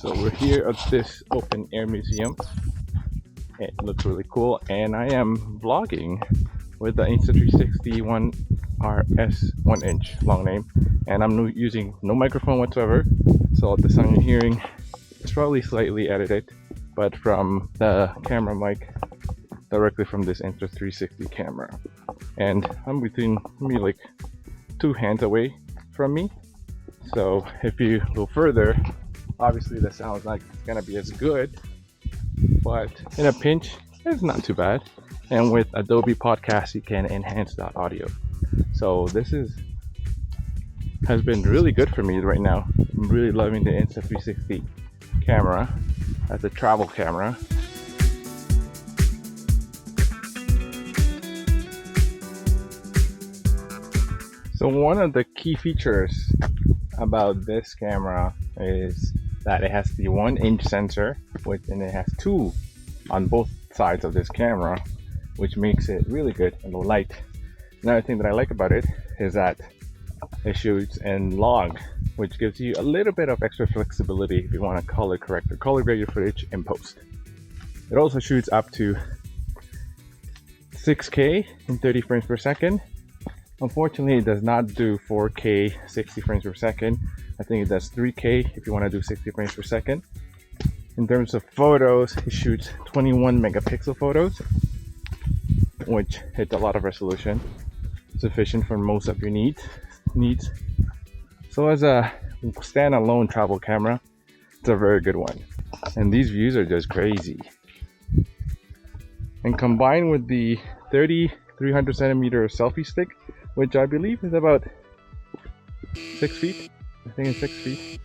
So we're here at this open air museum. It looks really cool, and I am vlogging with the Insta 360 1RS 1-inch long name, and I'm using no microphone whatsoever. So the sound you're hearing is probably slightly edited, but from the camera mic directly from this Insta 360 camera. And I'm between maybe like 2 hands away from me. So if you go further, obviously the sound's not gonna be as good, but in a pinch, it's not too bad. And with Adobe Podcast, you can enhance that audio. So this has been really good for me right now. I'm really loving the Insta 360 camera as a travel camera. So one of the key features about this camera is that it has the 1-inch sensor, and it has 2 on both sides of this camera, which makes it really good in low light. Another thing that I like about it is that it shoots in log, which gives you a little bit of extra flexibility if you want to color correct or color grade your footage in post. It also shoots up to 6K in 30 frames per second. Unfortunately, it does not do 4K 60 frames per second. I think it does 3K if you want to do 60 frames per second. In terms of photos, it shoots 21 megapixel photos, which hits a lot of resolution, sufficient for most of your needs. So as a standalone travel camera, it's a very good one. And these views are just crazy. And combined with the 300 centimeter selfie stick, which I believe is about 6 feet. I think it's 6 feet.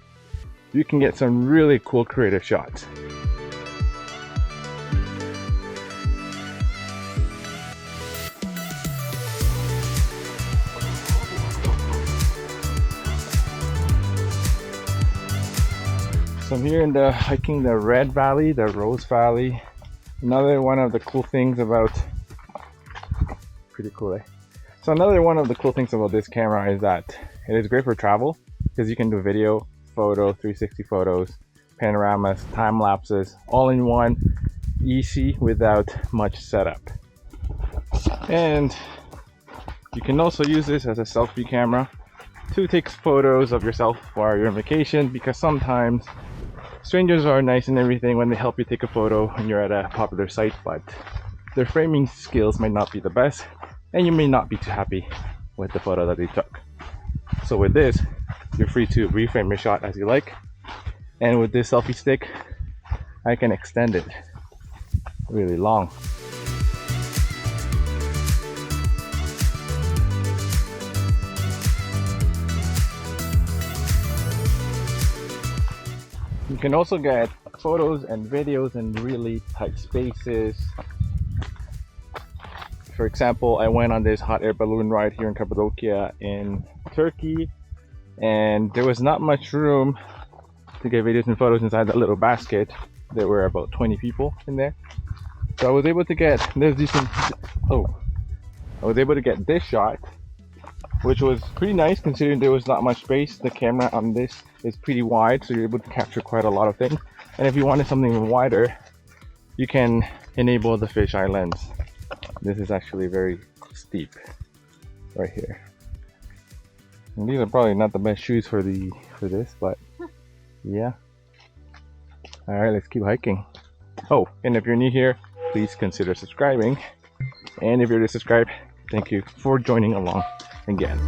You can get some really cool creative shots. So I'm here hiking the Red Valley, the Rose Valley. Another one of the cool things about, pretty cool, eh? So another one of the cool things about this camera is that it is great for travel because you can do video, photo, 360 photos, panoramas, time lapses, all in one, easy without much setup. And you can also use this as a selfie camera to take photos of yourself while you're on vacation, because sometimes strangers are nice and everything when they help you take a photo when you're at a popular site, but their framing skills might not be the best, and you may not be too happy with the photo that they took. So with this, you're free to reframe your shot as you like, and with this selfie stick, I can extend it really long. You can also get photos and videos in really tight spaces. For example, I went on this hot air balloon ride here in Cappadocia in Turkey, and there was not much room to get videos and photos inside that little basket. there were about 20 people in there. So I was able to get I was able to get this shot, which was pretty nice considering there was not much space. The camera on this is pretty wide, so you're able to capture quite a lot of things. And if you wanted something even wider, you can enable the fisheye lens. This is actually very steep right here. And these are probably not the best shoes for this, but yeah. All right, let's keep hiking. Oh, and if you're new here, please consider subscribing. And if you're already subscribed, thank you for joining along again.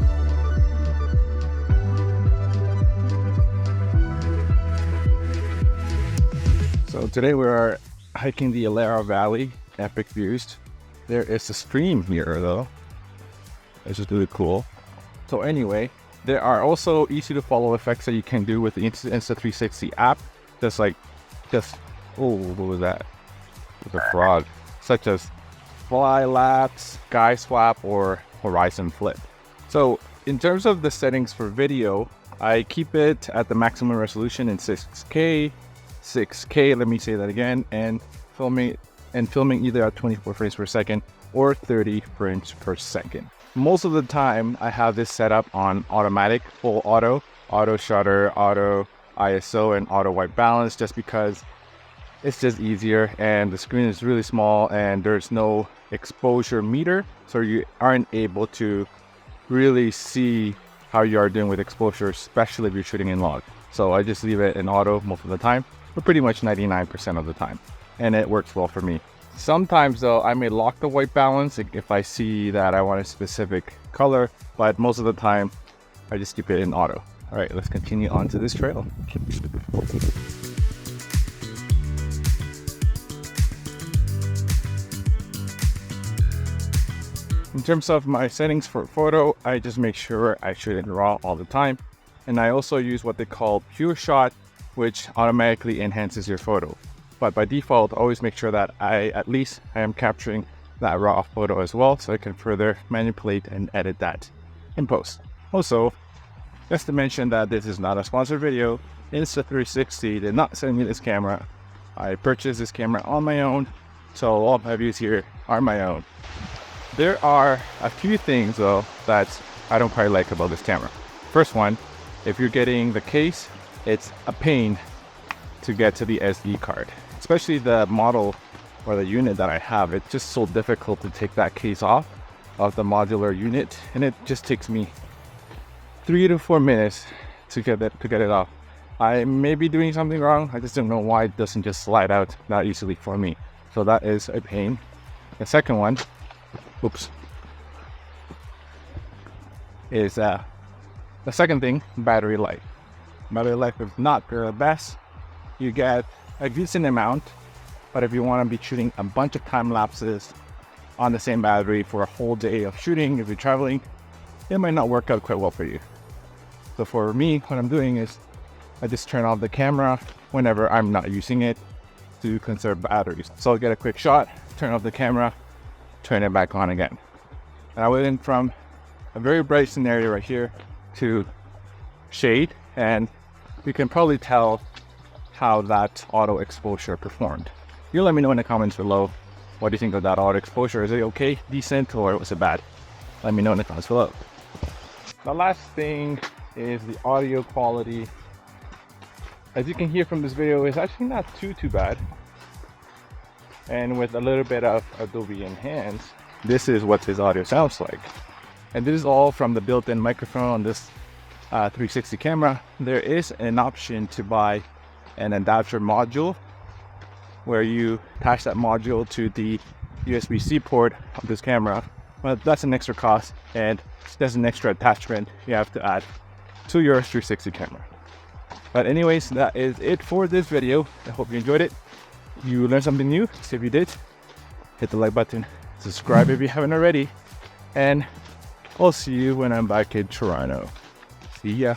So today we are hiking the Alara Valley, epic views. There is a stream here though. It's just really cool. So anyway, there are also easy to follow effects that you can do with the Insta360 app. Oh, what was that? It was a frog. Such as fly lapse, sky swap, or horizon flip. So in terms of the settings for video, I keep it at the maximum resolution in 6K, let me say that again, and filming either at 24 frames per second or 30 frames per second. Most of the time I have this set up on automatic, full auto shutter, auto ISO, and auto white balance, just because it's just easier and the screen is really small and there's no exposure meter, so you aren't able to really see how you are doing with exposure, especially if you're shooting in log. So I just leave it in auto most of the time, but pretty much 99% of the time, and it works well for me. Sometimes though, I may lock the white balance if I see that I want a specific color, but most of the time I just keep it in auto. All right, let's continue on to this trail. In terms of my settings for photo, I just make sure I shoot in RAW all the time. And I also use what they call Pure Shot, which automatically enhances your photo. But by default, always make sure that I am capturing that RAW photo as well, so I can further manipulate and edit that in post. Also, just to mention that this is not a sponsored video, Insta360 did not send me this camera. I purchased this camera on my own, so all my views here are my own. There are a few things though that I don't quite like about this camera. First one, if you're getting the case, it's a pain to get to the SD card. Especially the model or the unit that I have, it's just so difficult to take that case off of the modular unit, and it just takes me 3 to 4 minutes to get it off. I may be doing something wrong, I just don't know why it doesn't just slide out that easily for me. So that is a pain. The second one, is the second thing, battery life. Battery life is not the best. You get a decent amount, but if you want to be shooting a bunch of time lapses on the same battery for a whole day of shooting, if you're traveling, it might not work out quite well for you. So for me, what I'm doing is I just turn off the camera whenever I'm not using it to conserve batteries. So I'll get a quick shot, turn off the camera, turn it back on again. And I went from a very bright scenario right here to shade, and you can probably tell how that auto exposure performed. You let me know in the comments below, what do you think of that auto exposure? Is it okay, decent, or was it bad? Let me know in the comments below. The last thing is the audio quality. As you can hear from this video, it's actually not too bad. And with a little bit of Adobe Enhance, this is what this audio sounds like. And this is all from the built-in microphone on this 360 camera. There is an option to buy an adapter module where you attach that module to the USB-C port of this camera, but that's an extra cost and there's an extra attachment you have to add to your 360 camera. But anyways, that is it for this video. I hope you enjoyed it. You learned something new. So if you did, hit the like button, subscribe if you haven't already, and I'll see you when I'm back in Toronto. See ya.